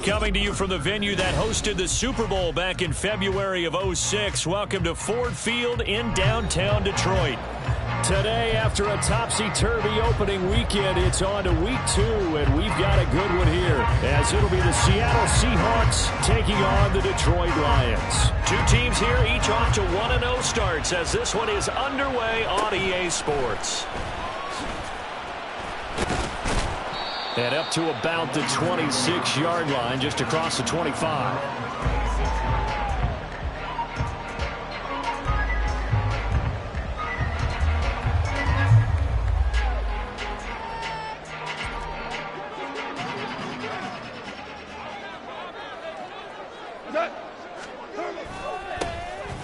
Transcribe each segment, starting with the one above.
Coming to you from the venue that hosted the Super Bowl back in February of '06. Welcome to Ford Field in downtown Detroit. Today, after a topsy-turvy opening weekend, it's on to week 2, and we've got a good one here, as it'll be the Seattle Seahawks taking on the Detroit Lions. Two teams here, each off to 1-0 starts, as this one is underway on EA Sports. And up to about the 26-yard line, just across the 25.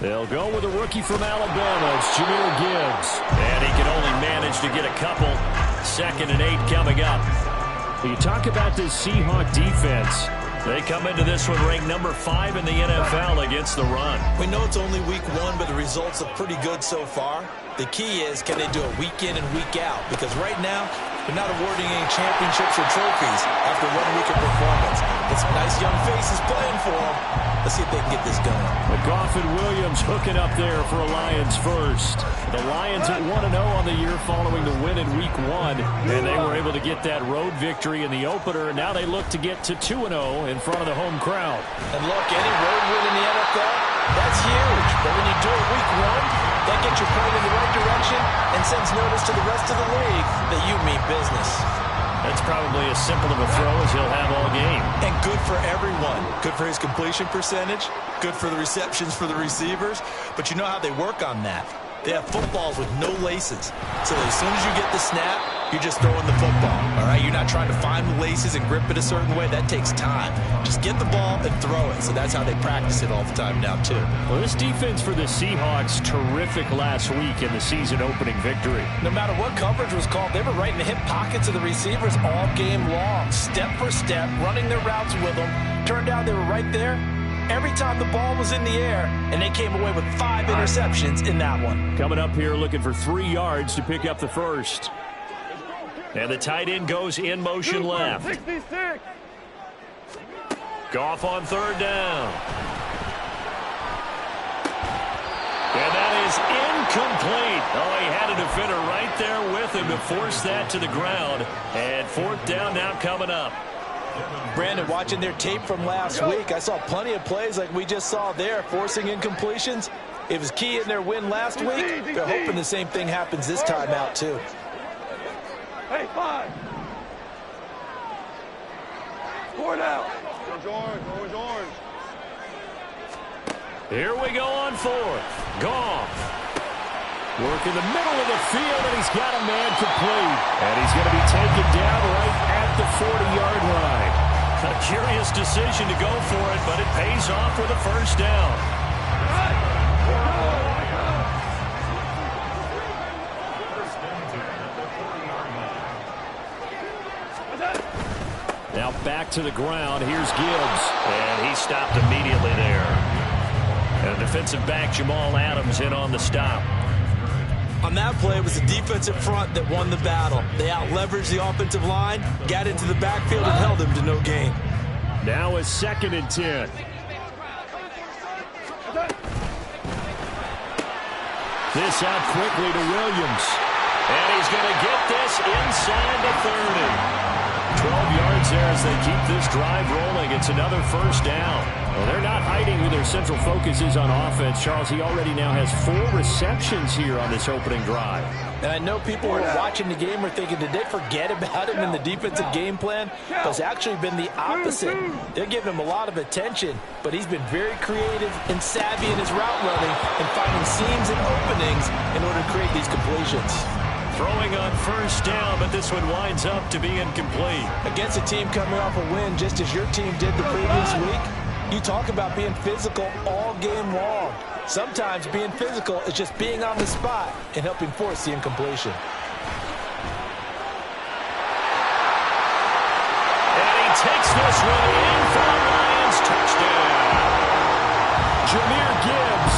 They'll go with a rookie from Alabama. It's Jahmyr Gibbs. And he can only manage to get a couple. 2nd and 8 coming up. You talk about this Seahawk defense. They come into this one ranked number 5 in the NFL against the run. We know it's only week 1, but the results are pretty good so far. The key is, can they do it week in and week out? Because right now, they're not awarding any championships or trophies after 1 week of performance. But some nice young faces playing for them. Let's see if they can get this going. McGough and Williams hooking up there for a Lions first. The Lions at 1-0 on the year following the win in week 1. And they were able to get that road victory in the opener. Now they look to get to 2-0 in front of the home crowd. And look, any road win in the NFL, that's huge. But when you do it week 1, that gets you pointed in the right direction and sends notice to the rest of the league that you mean business. That's probably as simple of a throw as he'll have all game. And good for everyone. Good for his completion percentage. Good for the receptions for the receivers. But you know how they work on that. They have footballs with no laces. So as soon as you get the snap, you're just throwing the football. All right, you're not trying to find the laces and grip it a certain way. That takes time. Just get the ball and throw it. So that's how they practice it all the time now, too. Well, this defense for the Seahawks, terrific last week in the season opening victory. No matter what coverage was called, they were right in the hip pockets of the receivers all game long. Step for step, running their routes with them. Turned out they were right there every time the ball was in the air, and they came away with 5 interceptions in that one. Coming up here looking for 3 yards to pick up the first. And the tight end goes in motion left. 66. Goff on 3rd down. And that is incomplete. Oh, he had a defender right there with him to force that to the ground. And 4th down now coming up. Brandon, watching their tape from last week, I saw plenty of plays like we just saw there, forcing incompletions. It was key in their win last week. They're hoping the same thing happens this time out, too. Hey, 5. 4 down. Orange, orange. Here we go on 4th. Goff. Work in the middle of the field, and he's got a man complete. And he's going to be taken down right at the 40-yard line. A curious decision to go for it, but it pays off with a 1st down. Now back to the ground. Here's Gibbs. And he stopped immediately there. And defensive back Jamal Adams in on the stop. On that play, it was the defensive front that won the battle. They out-leveraged the offensive line, got into the backfield, and held him to no gain. Now a 2nd and 10. This out quickly to Williams. And he's going to get this inside the 30. 12 yards there as they keep this drive rolling. It's another 1st down. Well, they're not hiding who their central focus is on offense. Charles, he already now has 4 receptions here on this opening drive. And I know people who are watching the game are thinking, did they forget about him in the defensive game plan? But it's actually been the opposite. They're giving him a lot of attention, but he's been very creative and savvy in his route running and finding seams and openings in order to create these completions. Throwing on 1st down, but this one winds up to be incomplete. Against a team coming off a win, just as your team did the previous week, you talk about being physical all game long. Sometimes being physical is just being on the spot and helping force the incompletion. And he takes this one in for the Lions. Touchdown. Jahmyr Gibbs,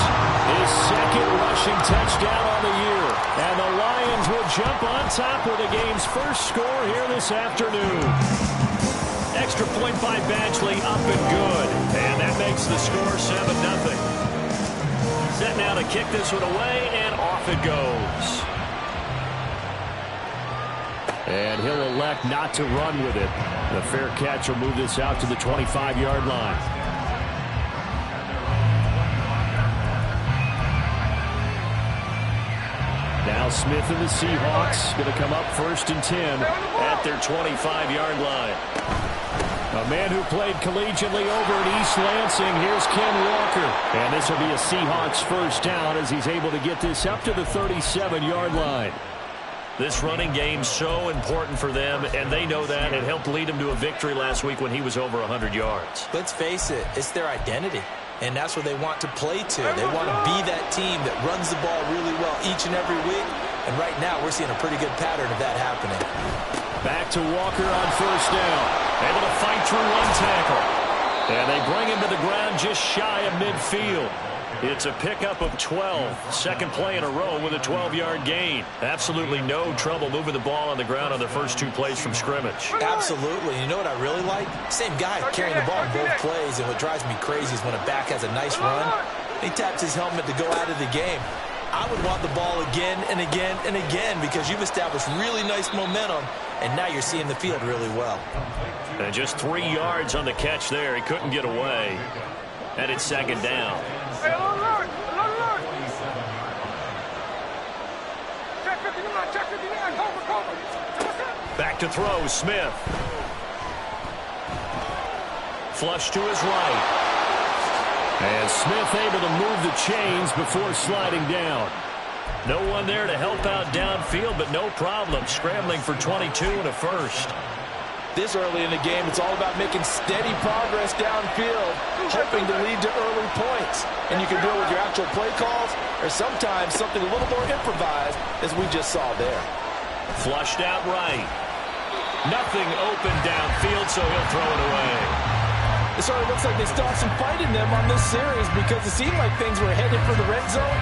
his 2nd rushing touchdown on the year. And the Lions will jump on top with the game's first score here this afternoon. Extra point by Badgley, up and good. And that makes the score 7-0. Set now to kick this one away, and off it goes. And he'll elect not to run with it. The fair catch will move this out to the 25-yard line. Now Smith and the Seahawks going to come up 1st and 10 at their 25-yard line. A man who played collegiately over at East Lansing. Here's Ken Walker. And this will be a Seahawks first down as he's able to get this up to the 37-yard line. This running game's so important for them, and they know that. It helped lead them to a victory last week when he was over 100 yards. Let's face it, it's their identity. And that's what they want to play to. They want to be that team that runs the ball really well each and every week. And right now, we're seeing a pretty good pattern of that happening. Back to Walker on first down. Able to fight through one tackle. And they bring him to the ground just shy of midfield. It's a pickup of 12. Second play in a row with a 12-yard gain. Absolutely no trouble moving the ball on the ground on their first 2 plays from scrimmage. Absolutely. You know what I really like? Same guy carrying the ball in both plays, and what drives me crazy is when a back has a nice run, he taps his helmet to go out of the game. I would want the ball again and again and again because you've established really nice momentum, and now you're seeing the field really well. And just 3 yards on the catch there. He couldn't get away. And it's second down. Back to throw, Smith. Flush to his right. And Smith able to move the chains before sliding down. No one there to help out downfield, but no problem. Scrambling for 22 and a first. This early in the game, it's all about making steady progress downfield, hoping to lead to early points. And you can do it with your actual play calls or sometimes something a little more improvised, as we just saw there. Flushed out right. Nothing open downfield, so he'll throw it away. It sort of looks like they still have some fight in them on this series because it seemed like things were headed for the red zone.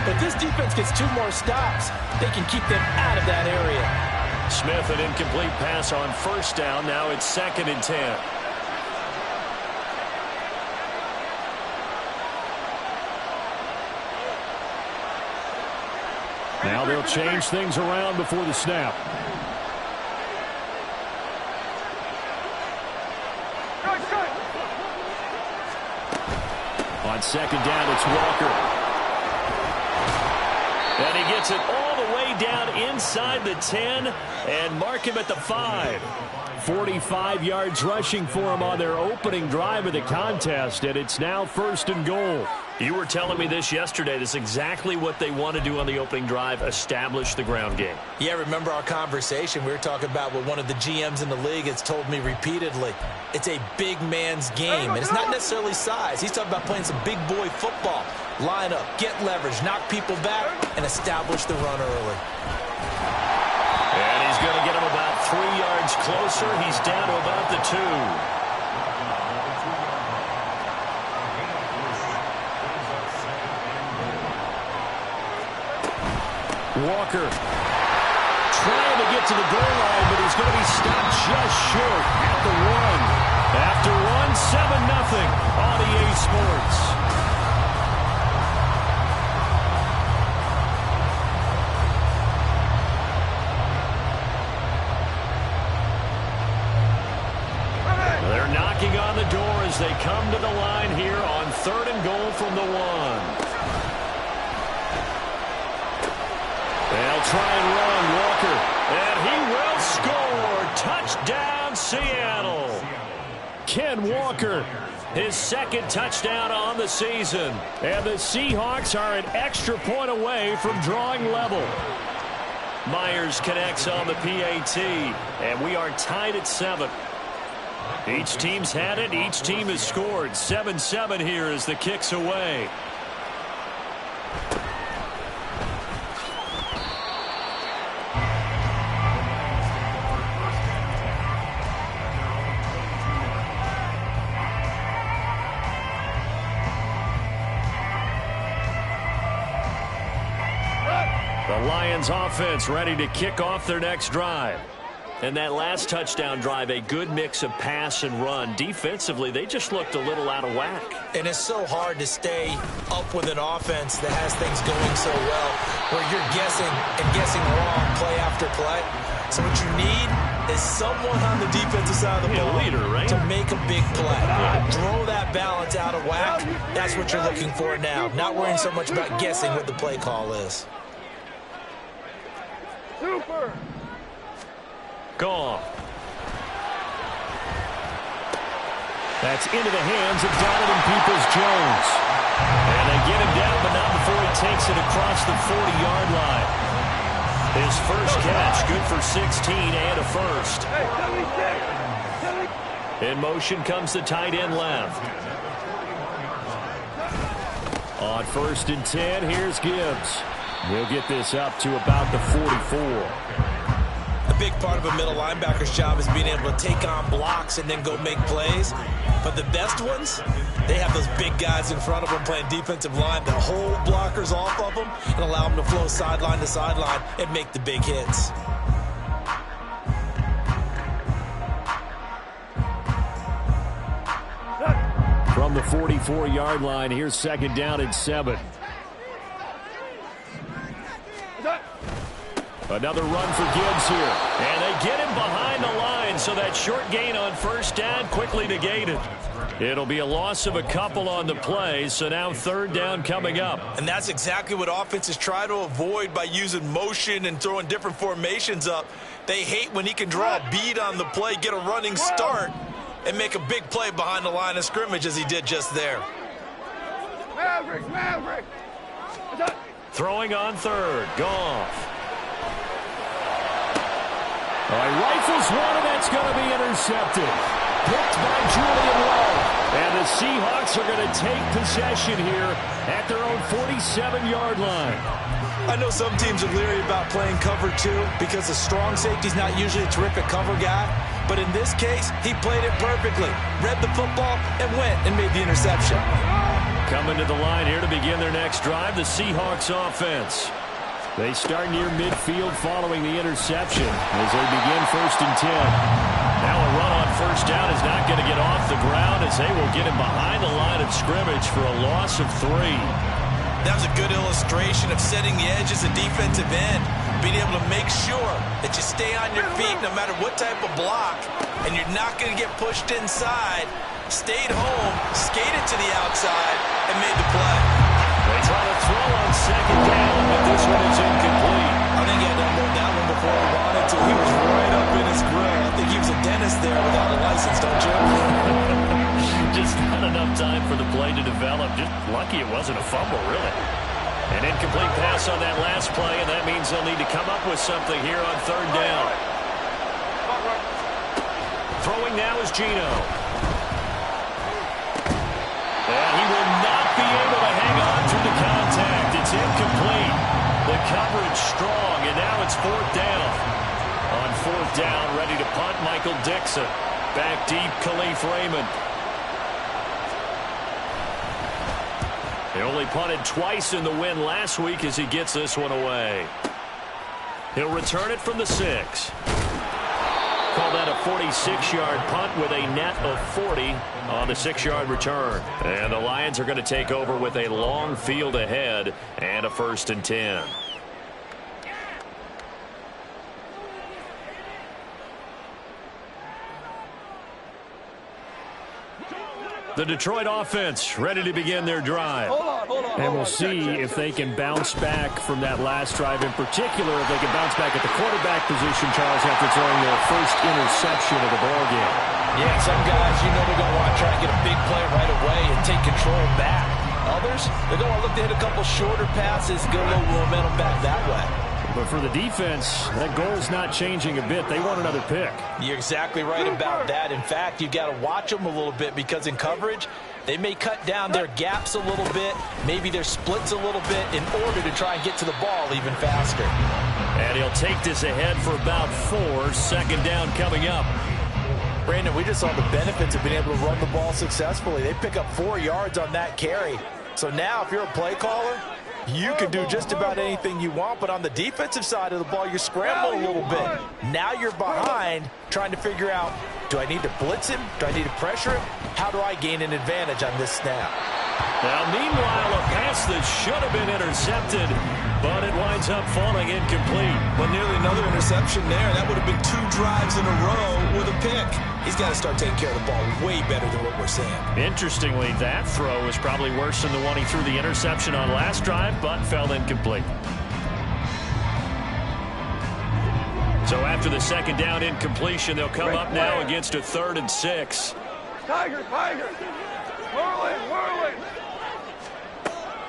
But this defense gets 2 more stops. They can keep them out of that area. Smith, an incomplete pass on first down. Now it's 2nd and 10. Now they'll change things around before the snap. On second down, it's Walker. And he gets it all the way down inside the 10 and mark him at the 5. 45 yards rushing for him on their opening drive of the contest, and it's now 1st and goal. You were telling me this yesterday. This is exactly what they want to do on the opening drive, establish the ground game. Yeah, remember our conversation? We were talking about what one of the GMs in the league has told me repeatedly. It's a big man's game, and it's not necessarily size. He's talking about playing some big boy football. Line up, get leverage, knock people back, and establish the run early. And he's going to get him about 3 yards closer. He's down to about the 2. Walker trying to get to the goal line, but he's going to be stopped just short at the 1. After 1, 7-0 on EA Sports. They're knocking on the door as they come to the line here on 3rd and goal from the 1. They'll try and run Walker, and he will score. Touchdown, Seattle. Ken Walker, his 2nd touchdown on the season. And the Seahawks are an extra point away from drawing level. Myers connects on the PAT, and we are tied at 7. Each team's had it. Each team has scored. 7-7 here as the kick's away. The Lions offense ready to kick off their next drive. And that last touchdown drive, a good mix of pass and run. Defensively, they just looked a little out of whack. And it's so hard to stay up with an offense that has things going so well, where you're guessing and guessing wrong play after play. So what you need is someone on the defensive side of the ball leader, right? to make a big play. Throw that balance out of whack. That's what you're looking for now. Not worrying so much about guessing what the play call is. Super. Gone. That's into the hands of Donovan Peoples-Jones. And they get him down, but not before he takes it across the 40-yard line. His first catch, good for 16 and a first. In motion comes the tight end left. On 1st and 10, here's Gibbs. He'll get this up to about the 44. A big part of a middle linebacker's job is being able to take on blocks and then go make plays. But the best ones, they have those big guys in front of them playing defensive line that hold blockers off of them and allow them to flow sideline to sideline and make the big hits. From the 44-yard line, here's 2nd down and 7. Another run for Gibbs here. And they get him behind the line, so that short gain on 1st down quickly negated. It'll be a loss of a couple on the play, so now 3rd down coming up. And that's exactly what offenses try to avoid by using motion and throwing different formations up. They hate when he can draw a bead on the play, get a running start, and make a big play behind the line of scrimmage as he did just there. Maverick. Throwing on 3rd. Goff. Rifles one, and that's going to be intercepted. Picked by Julian Lowe. And the Seahawks are going to take possession here at their own 47-yard line. I know some teams are leery about playing cover 2 because the strong safety's not usually a terrific cover guy. But in this case, he played it perfectly. Read the football and went and made the interception. Coming to the line here to begin their next drive, the Seahawks offense. They start near midfield following the interception as they begin 1st and 10. Now a run on 1st down is not going to get off the ground as they will get him behind the line of scrimmage for a loss of 3. That was a good illustration of setting the edge as a defensive end, being able to make sure that you stay on your feet no matter what type of block, and you're not going to get pushed inside. Stayed home, skated to the outside, and made the play. They try to throw on 2nd down, but this one is incomplete. I think he had to unload that one before he wanted to. He was right up in his grill. I think he was a dentist there without a license, don't you? Just not enough time for the play to develop. Just lucky it wasn't a fumble, really. An incomplete pass on that last play, and that means they'll need to come up with something here on 3rd down. Throwing now is Geno. And he will not be able to hang on through the contact. It's incomplete. The coverage strong, and now it's 4th down. On 4th down, ready to punt, Michael Dixon. Back deep, Khalif Raymond. He only punted twice in the win last week as he gets this one away. He'll return it from the 6. Call that a 46-yard punt with a net of 40 on the 6-yard return. And the Lions are going to take over with a long field ahead and a 1st and 10. The Detroit offense ready to begin their drive. And we'll see if they can bounce back from that last drive. In particular, if they can bounce back at the quarterback position, Charles, after throwing their first interception of the ballgame. Yeah, some guys, they're going to want to try to get a big play right away and take control back. Others, they're going to look to hit a couple shorter passes, get a little momentum back that way. But for the defense, that goal's not changing a bit. They want another pick. You're exactly right about that. In fact, you've got to watch them a little bit because in coverage, they may cut down their gaps a little bit, maybe their splits a little bit in order to try and get to the ball even faster. And he'll take this ahead for about 4. 2nd down coming up. Brandon, we just saw the benefits of being able to run the ball successfully. They pick up 4 yards on that carry. So now if you're a play caller, You can do just about anything you want, but on the defensive side of the ball, you're scrambling a little bit. Now you're behind, trying to figure out, do I need to blitz him? Do I need to pressure him? How do I gain an advantage on this snap? Now, meanwhile, a pass that should have been intercepted, but it winds up falling incomplete. Well, nearly another interception there. That would have been 2 drives in a row with a pick. He's got to start taking care of the ball way better than what we're seeing. Interestingly, that throw was probably worse than the one he threw the interception on last drive, but fell incomplete. So after the second down incompletion, they'll come up now against a 3rd and 6. Tiger, Tiger. Whirling, whirling.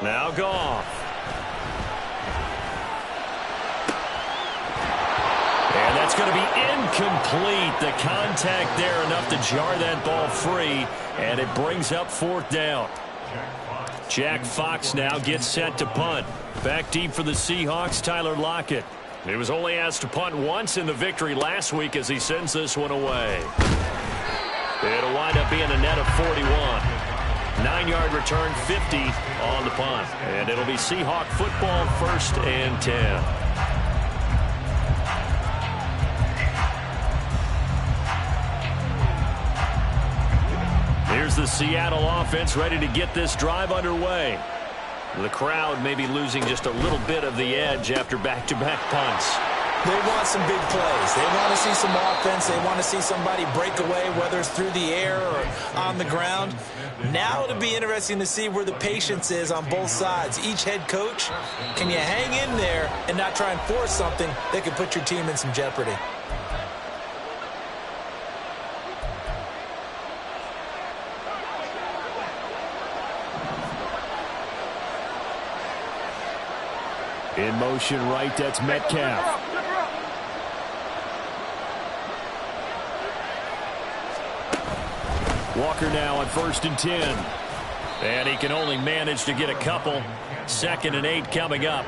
Now Goff. And that's going to be incomplete. The contact there enough to jar that ball free, and it brings up 4th down. Jack Fox now gets set to punt. Back deep for the Seahawks, Tyler Lockett. He was only asked to punt once in the victory last week as he sends this one away. It'll wind up being a net of 41. 9-yard return, 50 on the punt. And it'll be Seahawk football, 1st and 10. Here's the Seattle offense ready to get this drive underway. The crowd may be losing just a little bit of the edge after back-to-back punts. They want some big plays. They want to see some offense. They want to see somebody break away, whether it's through the air or on the ground. Now it'll be interesting to see where the patience is on both sides. Each head coach, can you hang in there and not try and force something that could put your team in some jeopardy? In motion right, that's Metcalf. Walker now on 1st and 10. And he can only manage to get a couple. 2nd and 8 coming up.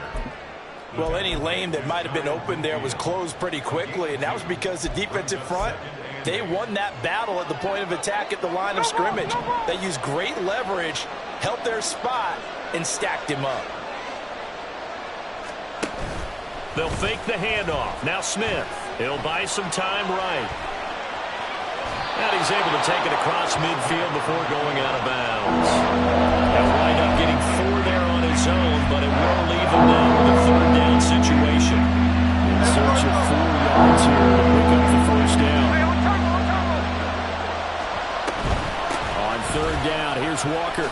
Well, any lane that might have been open there was closed pretty quickly, and that was because the defensive front, they won that battle at the point of attack at the line of scrimmage. They used great leverage, held their spot, and stacked him up. They'll fake the handoff. Now Smith. He'll buy some time right. And he's able to take it across midfield before going out of bounds. He'll wind up getting 4 there on his own, but it will leave him now with a 3rd down situation. In search of 4 yards here to pick up the 1st down. On 3rd down, here's Walker.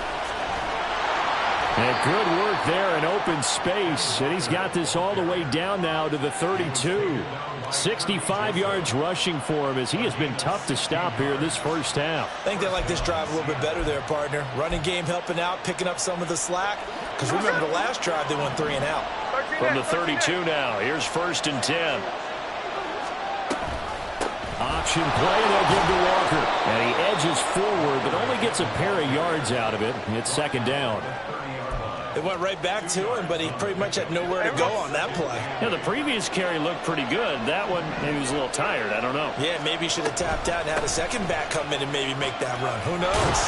And good work there in open space. And he's got this all the way down now to the 32. 65 yards rushing for him as he has been tough to stop here this first half. I think they like this drive a little bit better there, partner. Running game helping out, picking up some of the slack. Because remember the last drive, they went 3 and out. From the 32 now, here's 1st and 10. Option play, they'll give to Walker. And he edges forward, but only gets a pair of yards out of it. It's 2nd down. It went right back to him, but he pretty much had nowhere to go on that play. Yeah, the previous carry looked pretty good. That one, maybe he was a little tired. I don't know. Yeah, maybe he should have tapped out and had a second back come in and maybe make that run. Who knows?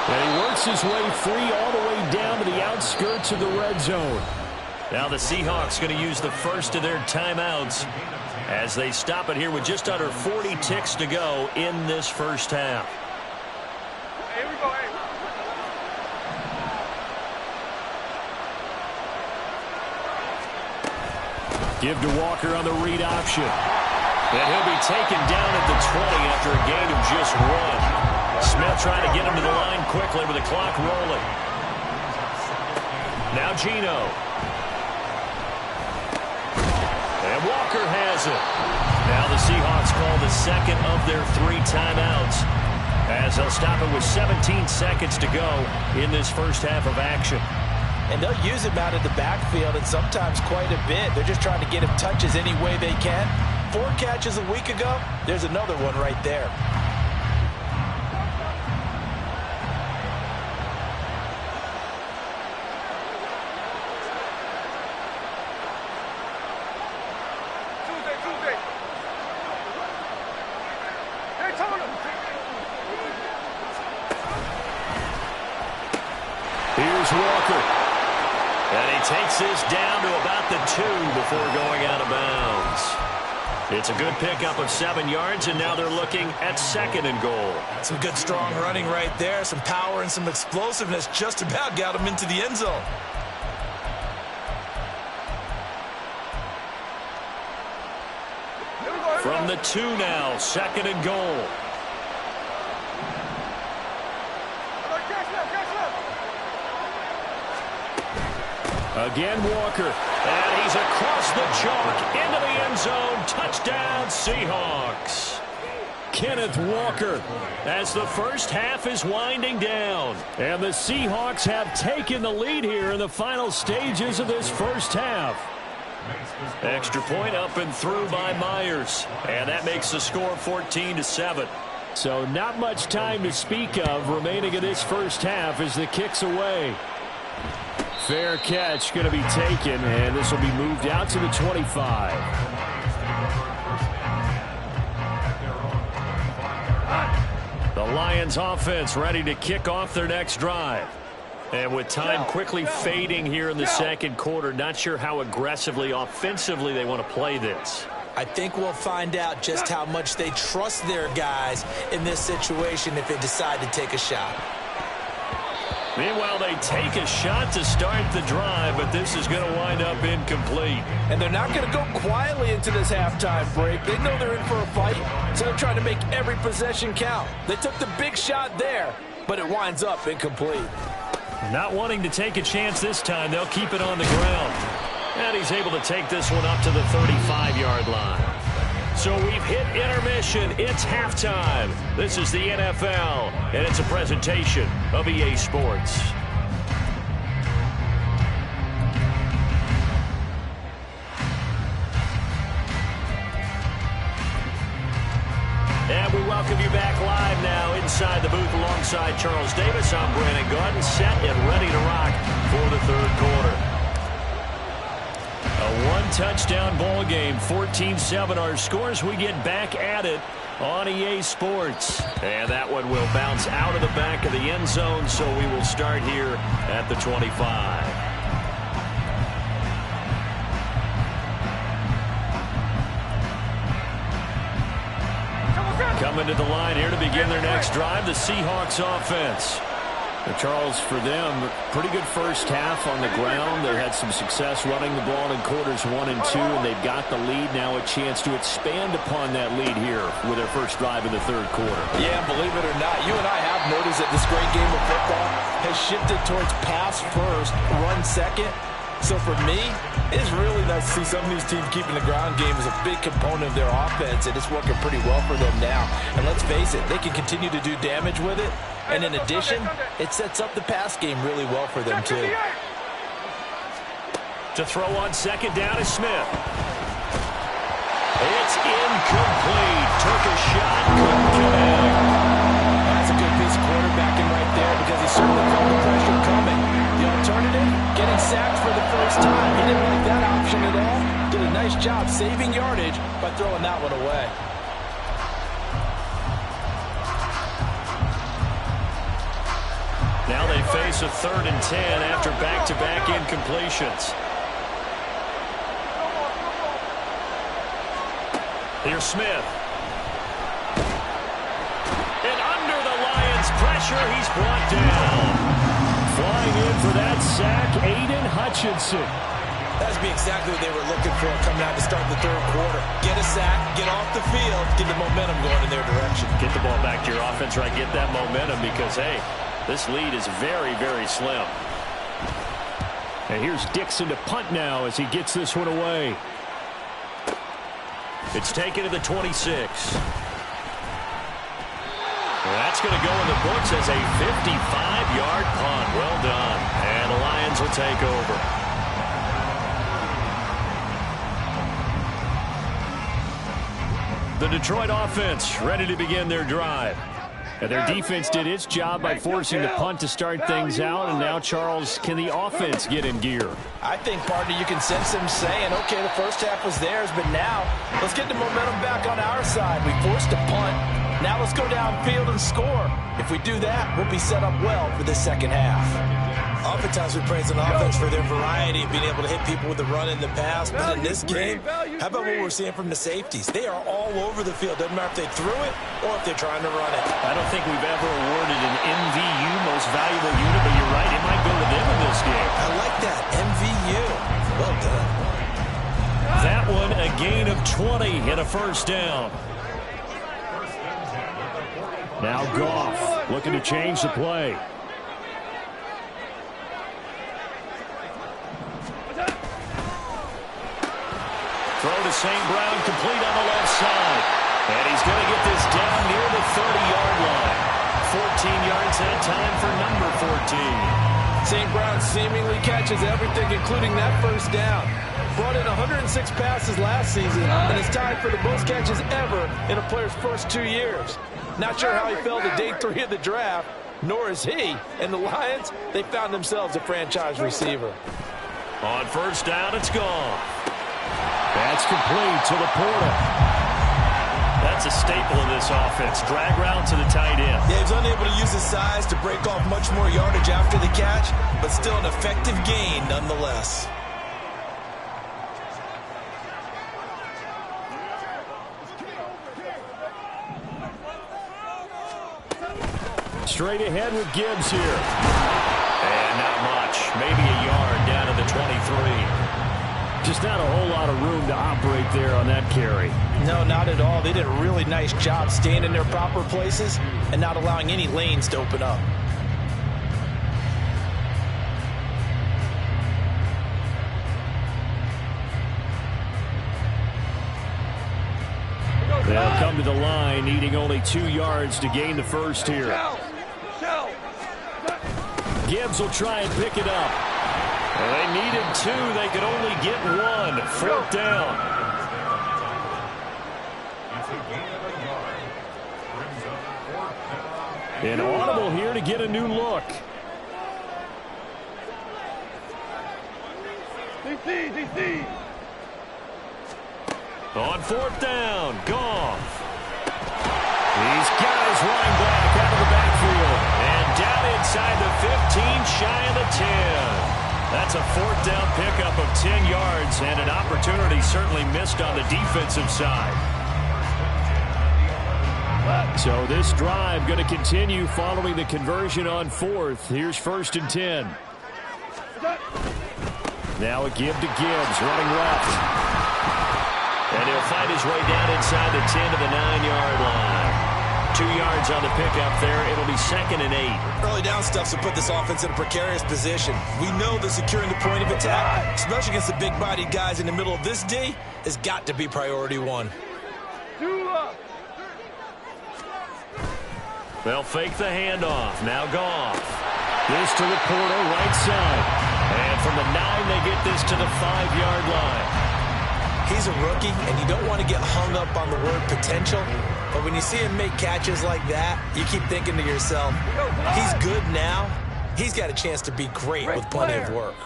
And he works his way free all the way down to the outskirts of the red zone. Now the Seahawks going to use the first of their timeouts as they stop it here with just under 40 ticks to go in this first half. Here we go, hey. Give to Walker on the read option. And he'll be taken down at the 20 after a gain of just 1. Smith trying to get him to the line quickly with the clock rolling. Now Geno. And Walker has it. Now the Seahawks call the 2nd of their 3 timeouts as they'll stop it with 17 seconds to go in this first half of action. And they'll use him out of the backfield and sometimes quite a bit. They're just trying to get him touches any way they can. 4 catches a week ago. There's another one right there. Tuesday. Hey, Tony. Here's Walker. And he takes this down to about the 2 before going out of bounds. It's a good pickup of 7 yards, and now they're looking at 2nd and goal. Some good, strong running right there. Some power and some explosiveness just about got him into the end zone. From the 2 now, 2nd and goal. Again, Walker. And he's across the chalk into the end zone. Touchdown, Seahawks. Kenneth Walker as the first half is winding down. And the Seahawks have taken the lead here in the final stages of this first half. Extra point up and through by Myers. And that makes the score 14-7. So not much time to speak of remaining in this first half as the kick's away. Fair catch going to be taken, and this will be moved out to the 25. The Lions offense ready to kick off their next drive. And with time quickly fading here in the second quarter, not sure how aggressively, offensively they want to play this. I think we'll find out just how much they trust their guys in this situation if they decide to take a shot. Meanwhile, they take a shot to start the drive, but this is going to wind up incomplete. And they're not going to go quietly into this halftime break. They know they're in for a fight, so they're trying to make every possession count. They took the big shot there, but it winds up incomplete. Not wanting to take a chance this time, they'll keep it on the ground. And he's able to take this one up to the 35-yard line. So we've hit intermission. It's halftime. This is the NFL, and it's a presentation of EA Sports. And we welcome you back live now inside the booth alongside Charles Davis. I'm Brandon Gaudin, set and ready to rock for the third quarter. A one-touchdown ball game, 14-7 our scores. We get back at it on EA Sports. And that one will bounce out of the back of the end zone, so we will start here at the 25. Coming to the line here to begin their next drive, the Seahawks offense. Charles, for them, pretty good first half on the ground. They had some success running the ball in quarters 1 and 2, and they've got the lead now, a chance to expand upon that lead here with their first drive in the third quarter. Yeah, believe it or not, you and I have noticed that this great game of football has shifted towards pass first, run second. So for me, it's really nice to see some of these teams keeping the ground game as a big component of their offense, and it's working pretty well for them now. And let's face it, they can continue to do damage with it. And in addition, it sets up the pass game really well for them, too. To throw on second down is Smith. It's incomplete. Took a shot, couldn't connect. That's a good piece of quarterbacking right there because he certainly felt the pressure coming. The alternative, getting sacked for the first time. He didn't like that option at all. Did a nice job saving yardage by throwing that one away. Now they face a 3rd and 10 after back-to-back incompletions. Here's Smith. And under the Lions' pressure, he's brought down. Flying in for that sack, Aiden Hutchinson. That would be exactly what they were looking for coming out to start the third quarter. Get a sack, get off the field, get the momentum going in their direction. Get the ball back to your offense, right? Get that momentum because, hey, this lead is very, very slim. And here's Dixon to punt now as he gets this one away. It's taken to the 26. That's going to go in the books as a 55-yard punt. Well done. And the Lions will take over. The Detroit offense ready to begin their drive. And their defense did its job by forcing the punt to start things out. And now, Charles, can the offense get in gear? I think, partner, you can sense them saying, okay, the first half was theirs, but now let's get the momentum back on our side. We forced a punt. Now let's go downfield and score. If we do that, we'll be set up well for the second half. Oftentimes we praise an offense for their variety of being able to hit people with the run and the pass. But in this game, how about what we're seeing from the safeties? They are all over the field. Doesn't matter if they threw it or if they're trying to run it. I don't think we've ever awarded an MVU, most valuable unit, but you're right, it might go to them in this game. I like that. MVU. Well done. That one, a gain of 20 and a first down. Now Goff looking to change the play. Throw to St. Brown, complete on the left side. And he's going to get this down near the 30-yard line. 14 yards that time for number 14. St. Brown seemingly catches everything, including that first down. Brought in 106 passes last season and is tied for the most catches ever in a player's first 2 years. Not sure how he fell to day 3 of the draft, nor is he. And the Lions, they found themselves a franchise receiver. On first down, it's gone. That's complete to Laporta. That's a staple of this offense. Drag route to the tight end. Yeah, he's unable to use his size to break off much more yardage after the catch, but still an effective gain nonetheless. Straight ahead with Gibbs here. And not much. Maybe a yard down to the 23. Just not a whole lot of room to operate there on that carry. No, not at all. They did a really nice job staying in their proper places and not allowing any lanes to open up. They'll come to the line, needing only 2 yards to gain the first here. Gibbs will try and pick it up. Well, they needed 2. They could only get 1. 4th down. An audible here to get a new look. DC. On 4th down, Goff. These guys running back out of the backfield. And down inside the 15, shy of the 10. That's a 4th down pickup of 10 yards and an opportunity certainly missed on the defensive side. So this drive going to continue following the conversion on 4th. Here's 1st and 10. Now a give to Gibbs, running left. And he'll find his way down inside the 10 to the 9-yard line. 2 yards on the pickup there. It'll be 2nd and 8. Early down stuff to put this offense in a precarious position. We know that securing the point of attack, especially against the big-bodied guys in the middle of this D, has got to be priority 1. They'll fake the handoff. Now Goff. This to Laporta, right side. And from the 9, they get this to the 5-yard line. He's a rookie, and you don't want to get hung up on the word potential. But when you see him make catches like that, you keep thinking to yourself, he's good now. He's got a chance to be great with plenty of work.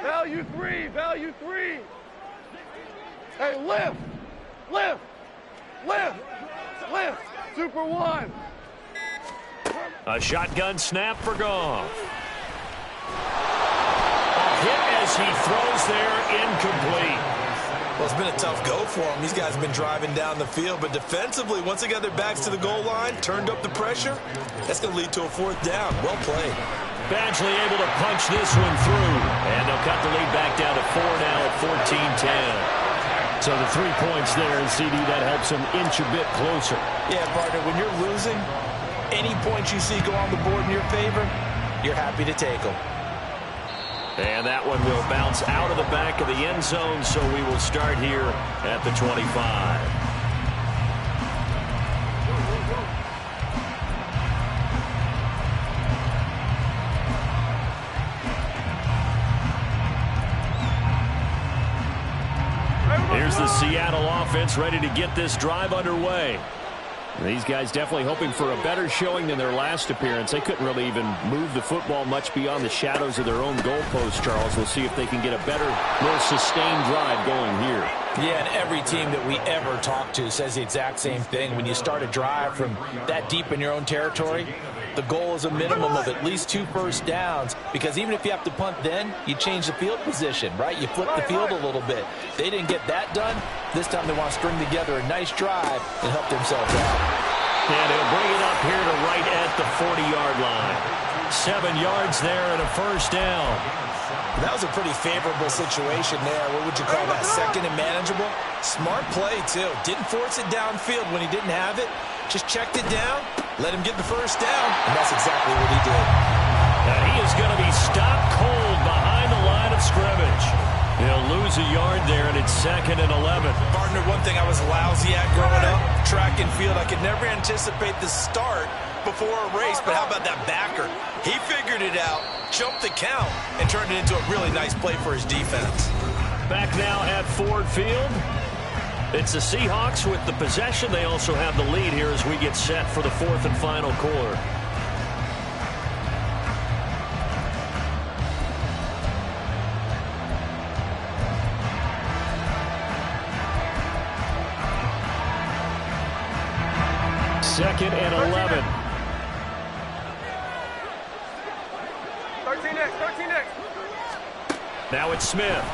Value 3. Hey, lift. Super 1. A shotgun snap for Goff. Hit as he throws there, incomplete. Well, it's been a tough go for him. These guys have been driving down the field, but defensively, once they got their backs to the goal line, turned up the pressure, that's going to lead to a 4th down. Well played. Badgley able to punch this one through, and they'll cut the lead back down to 4 now at 14-10. So the 3 points there, and CD, that helps them inch a bit closer. Yeah, partner, when you're losing, any points you see go on the board in your favor, you're happy to take them. And that one will bounce out of the back of the end zone, so we will start here at the 25. Here's the Seattle offense ready to get this drive underway. These guys definitely hoping for a better showing than their last appearance. They couldn't really even move the football much beyond the shadows of their own goalpost, Charles. We'll see if they can get a better, more sustained drive going here. Yeah, and every team that we ever talk to says the exact same thing. When you start a drive from that deep in your own territory, the goal is a minimum of at least 2 first downs, because even if you have to punt then, you change the field position, right? You flip the field a little bit. They didn't get that done. This time they want to string together a nice drive and help themselves out. And he'll bring it up here to right at the 40-yard line. 7 yards there and a first down. That was a pretty favorable situation there. What would you call that? Second and manageable? Smart play, too. Didn't force it downfield when he didn't have it. Just checked it down, let him get the first down, and that's exactly what he did. And he is going to be stopped cold behind the line of scrimmage. He'll lose a yard there, and it's 2nd and 11. Partner, one thing I was lousy at growing up, track and field, I could never anticipate the start before a race, but how about that backer? He figured it out, jumped the count, and turned it into a really nice play for his defense. Back now at Ford Field. It's the Seahawks with the possession. They also have the lead here as we get set for the 4th and final quarter. Second and 11. 13X. Now it's Smith.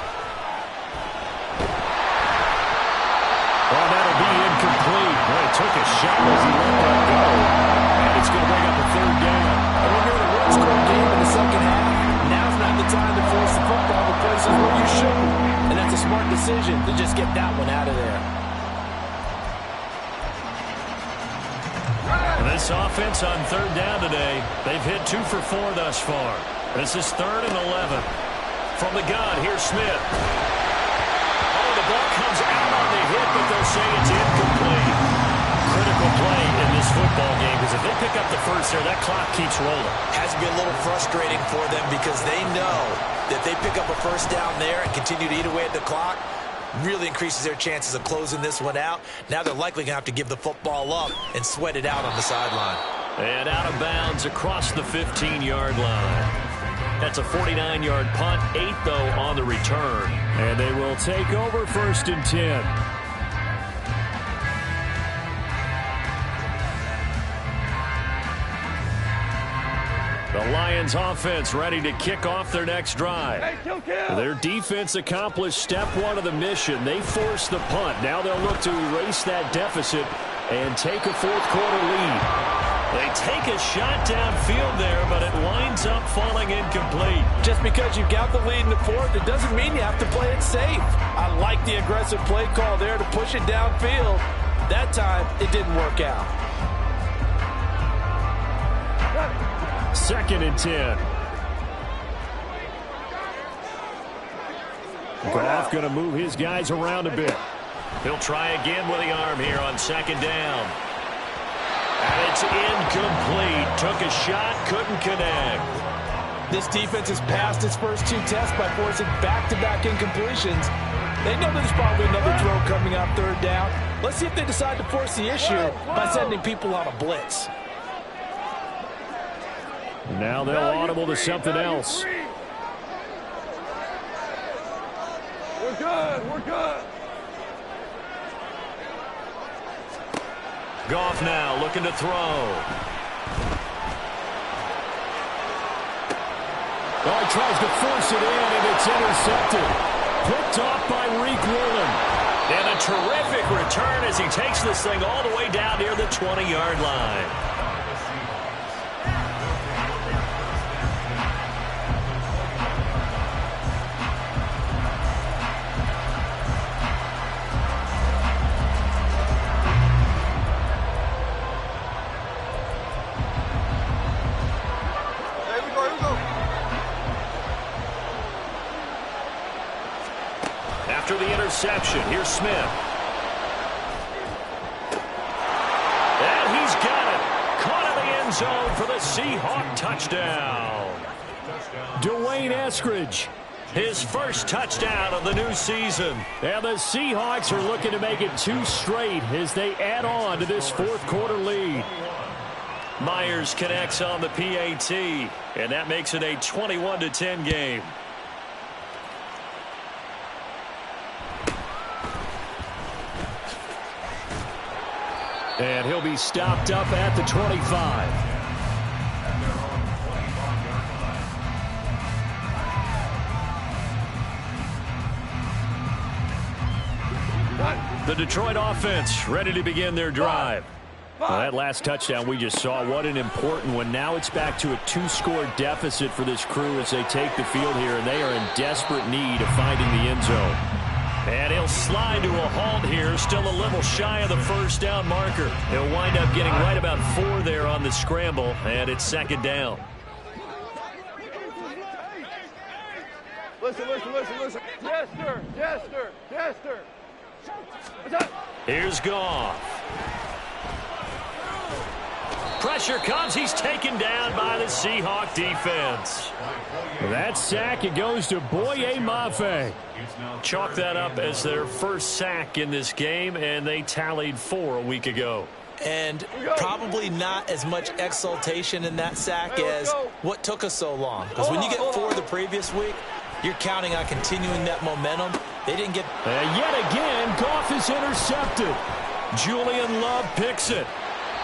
Well, that'll be incomplete. Well, he took a shot as he let that go. And it's going to bring up a 3rd down. And when you're in a one-score game in the second half, now's not the time to force the football to places where you shouldn't. And that's a smart decision to just get that one out of there. This offense on 3rd down today, they've hit 2 for 4 thus far. This is 3rd and 11. From the gun, here's Smith. Oh, the ball comes out on the hit, but they'll say it's incomplete. Critical play in this football game, because if they pick up the first there, that clock keeps rolling. Has to be a little frustrating for them because they know that they pick up a first down there and continue to eat away at the clock, really increases their chances of closing this one out. Now they're likely going to have to give the football up and sweat it out on the sideline. And out of bounds across the 15-yard line. That's a 49-yard punt, 8, though, on the return. And they will take over 1st and 10. The Lions offense ready to kick off their next drive. Hey, kill. Their defense accomplished step 1 of the mission. They forced the punt. Now they'll look to erase that deficit and take a 4th quarter lead. They take a shot downfield there, but it winds up falling incomplete. Just because you got the lead in the 4th, it doesn't mean you have to play it safe. I like the aggressive play call there to push it downfield. That time, it didn't work out. 2nd and 10. Goff going to move his guys around a bit. He'll try again with the arm here on 2nd down. And it's incomplete. Took a shot, couldn't connect. This defense has passed its first 2 tests by forcing back-to-back incompletions. They know there's probably another throw coming on 3rd down. Let's see if they decide to force the issue by sending people on a blitz. Now they'll audible to something else. We're good. Goff now looking to throw. Oh, he tries to force it in, and it's intercepted. Picked off by Reek Woolen. And a terrific return as he takes this thing all the way down near the 20-yard line. After the interception, here's Smith. And he's got it. Caught in the end zone for the Seahawk touchdown. Dwayne Eskridge His first touchdown of the new season. And the Seahawks are looking to make it 2 straight as they add on to this fourth quarter lead. Myers connects on the PAT, and that makes it a 21-10 game. And he'll be stopped up at the 25. The Detroit offense ready to begin their drive. Well, that last touchdown we just saw, what an important one. Now it's back to a 2-score deficit for this crew as they take the field here, and they are in desperate need of finding the end zone. And he'll slide to a halt here, still a little shy of the first down marker. He'll wind up getting right about 4 there on the scramble, and it's second down. Listen. Jester. Here's Goff. Pressure comes. He's taken down by the Seahawk defense. That sack, it goes to Boye Mafe. Chalk that up as their first sack in this game, and they tallied 4 a week ago. And probably not as much exultation in that sack as what took us so long. Because when you get 4 the previous week, you're counting on continuing that momentum. They didn't get... yet again, Goff is intercepted. Julian Love picks it.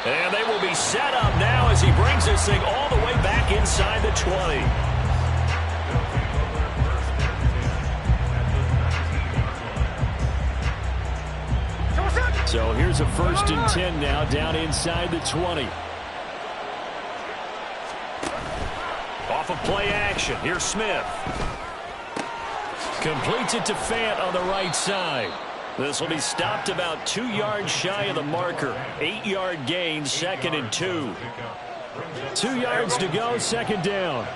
And they will be set up now as he brings this thing all the way back inside the 20. So here's a 1st and 10 now down inside the 20. Off of play action. Here's Smith. Completes it to Fant on the right side. This will be stopped about 2 yards shy of the marker. 8-yard gain, 2nd and 2. 2 yards to go, 2nd down.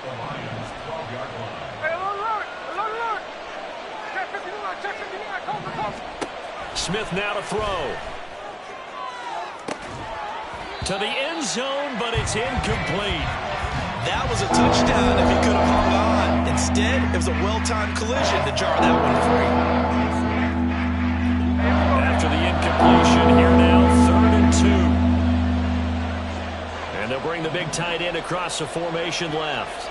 Smith now to throw. To the end zone, but it's incomplete. That was a touchdown if he could have hung on. Instead, it was a well-timed collision to jar that one free. After the incompletion, here now, 3rd and 2. And they'll bring the big tight end across the formation left.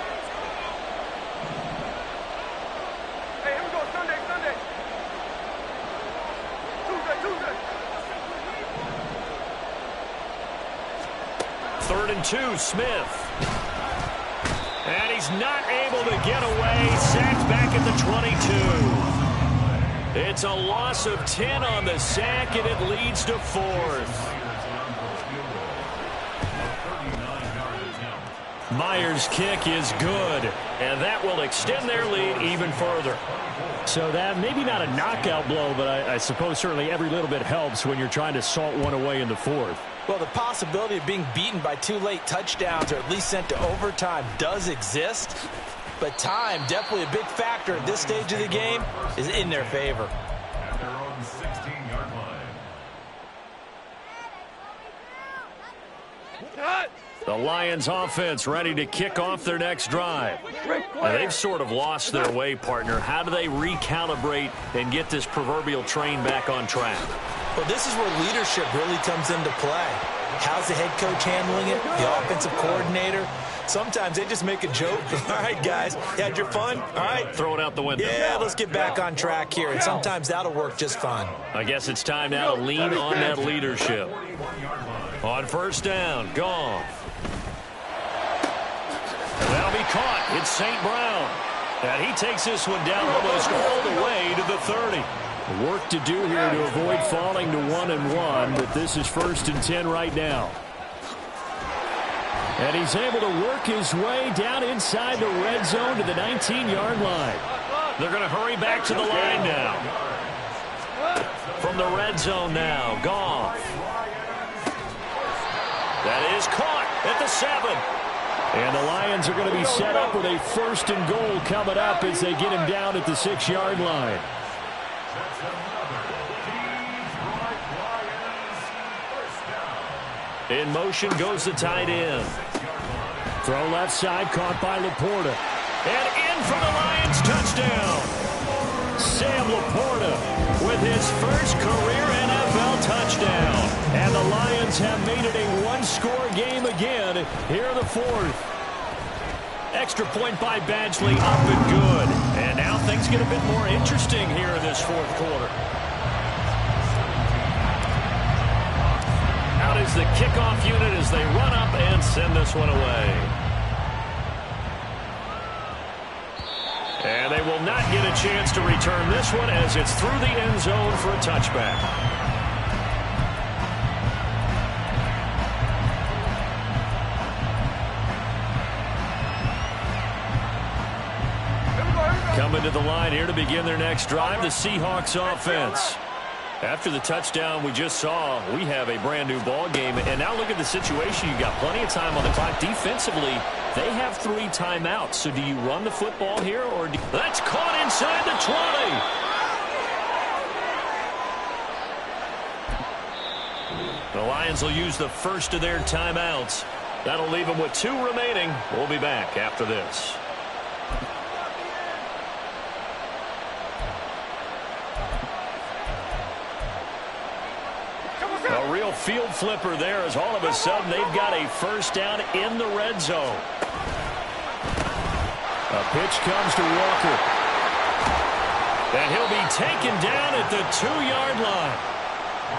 Hey, here we go, Sunday. Tuesday. 3rd and 2, Smith. And he's not able to get away. Sacked back at the 22. It's a loss of 10 on the sack, and it leads to 4th. Myers' kick is good, and that will extend their lead even further. So that maybe not a knockout blow, but I suppose certainly every little bit helps when you're trying to salt one away in the 4th. Well, the possibility of being beaten by 2 late touchdowns or at least sent to overtime does exist. But time, definitely a big factor at this stage of the game, is in their favor. At their own 16-yard line. The Lions offense ready to kick off their next drive. Now, they've sort of lost their way, partner. How do they recalibrate and get this proverbial train back on track? Well, this is where leadership really comes into play. How's the head coach handling it? The offensive coordinator? Sometimes they just make a joke. All right, guys, you had your fun? All right. Throw it out the window. Yeah, let's get back on track here. And sometimes that'll work just fine. I guess it's time now to lean on that leadership. On 1st down, Goff. That'll be caught. It's St. Brown. And he takes this one down almost all the way to the 30. Work to do here to avoid falling to 1-1, but this is 1st and 10 right now. And he's able to work his way down inside the red zone to the 19-yard line. They're going to hurry back to the line now. From the red zone now, Goff. That is caught at the 7. And the Lions are going to be set up with a 1st and goal coming up as they get him down at the 6-yard line. In motion goes the tight end. Throw left side, caught by Laporta. And in in for the Lions touchdown. Sam Laporta with his first career NFL touchdown. And the Lions have made it a one-score game again here in the fourth. Extra point by Badgley, up and good. And now things get a bit more interesting here in this fourth quarter. Out is the kickoff unit as they run up and send this one away. And they will not get a chance to return this one as it's through the end zone for a touchback. Coming to the line here to begin their next drive, the Seahawks offense. After the touchdown we just saw, we have a brand new ball game. And now look at the situation. You've got plenty of time on the clock. Defensively, they have 3 timeouts. So do you run the football here? Or that's caught inside the 20. The Lions will use the first of their timeouts. That'll leave them with 2 remaining. We'll be back after this. A real field flipper there as all of a sudden they've got a first down in the red zone. A pitch comes to Walker. And he'll be taken down at the 2-yard line.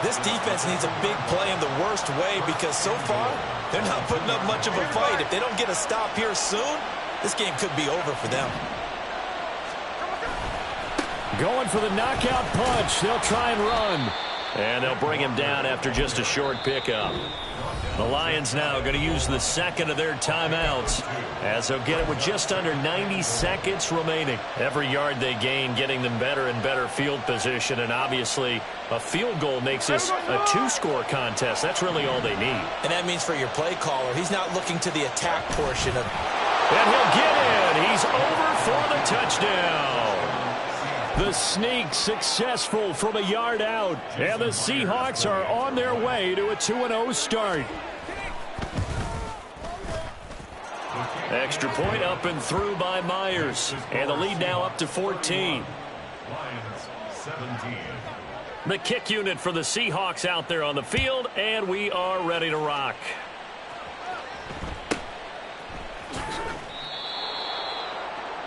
This defense needs a big play in the worst way because so far they're not putting up much of a fight. If they don't get a stop here soon, this game could be over for them. Going for the knockout punch. They'll try and run. And they'll bring him down after just a short pickup. The Lions now going to use the second of their timeouts as they'll get it with just under 90 seconds remaining. Every yard they gain getting them better and better field position. And obviously a field goal makes this a 2-score contest. That's really all they need. And that means for your play caller, he's not looking to the attack portion of. And he'll get in. He's over for the touchdown. The sneak successful from a yard out. And the Seahawks are on their way to a 2-0 start. Extra point up and through by Myers. And the lead now up to 14. Lions 17. The kick unit for the Seahawks out there on the field. And we are ready to rock. The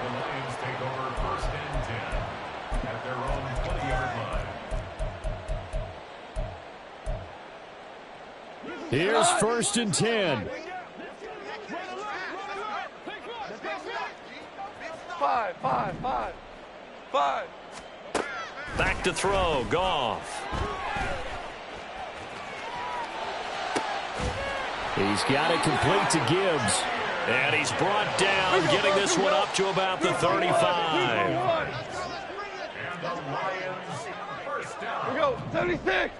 Lions take over first and 10 at their own 20-yard line. Here's first and 10. 5, 5, 5, 5. Back to throw. Goff. He's got it complete to Gibbs. And he's brought down, getting this one up to about the 35. And the Lions first down. Here we go. 76.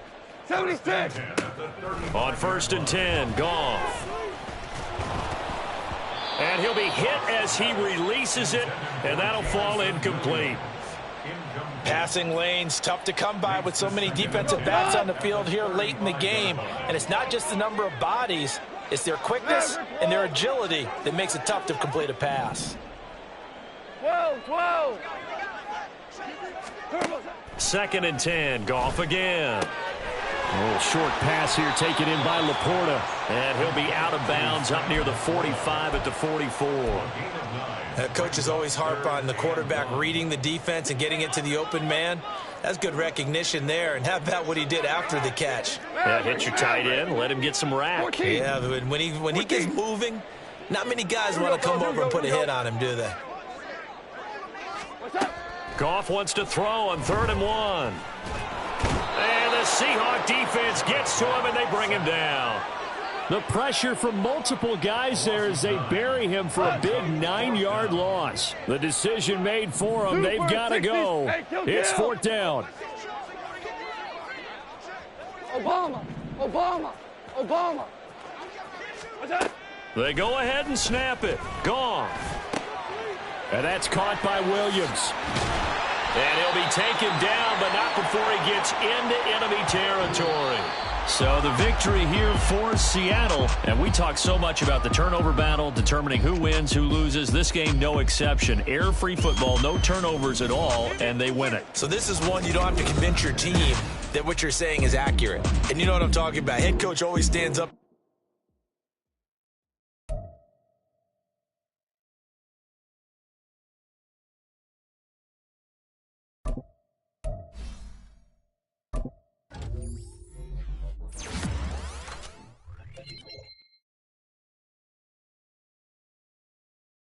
76. On first and 10, Goff. And he'll be hit as he releases it, and that'll fall incomplete. Passing lanes, tough to come by with so many defensive backs on the field here late in the game. And it's not just the number of bodies, it's their quickness and their agility that makes it tough to complete a pass. 12, 12. Second and 10, Goff again. A little short pass here taken in by Laporta. And he'll be out of bounds up near the 45 at the 44. Coaches always harp on the quarterback reading the defense and getting it to the open man. That's good recognition there. And how about what he did after the catch? Yeah, hit your tight end, let him get some rack. Yeah, when he gets moving, not many guys want to come over and put a hit on him, do they? Goff wants to throw on 3rd and 1. And the Seahawk defense gets to him, and they bring him down. The pressure from multiple guys there as they bury him for a big 9-yard loss. The decision made for them. They've got to go. It's 4th down. Obama. Obama. Obama. They go ahead and snap it. Goff. And that's caught by Williams. And he'll be taken down, but not before he gets into enemy territory. So the victory here for Seattle. And we talk so much about the turnover battle, determining who wins, who loses. This game, no exception. Air-free football, no turnovers at all, and they win it. So this is one you don't have to convince your team that what you're saying is accurate. And you know what I'm talking about. Head coach always stands up.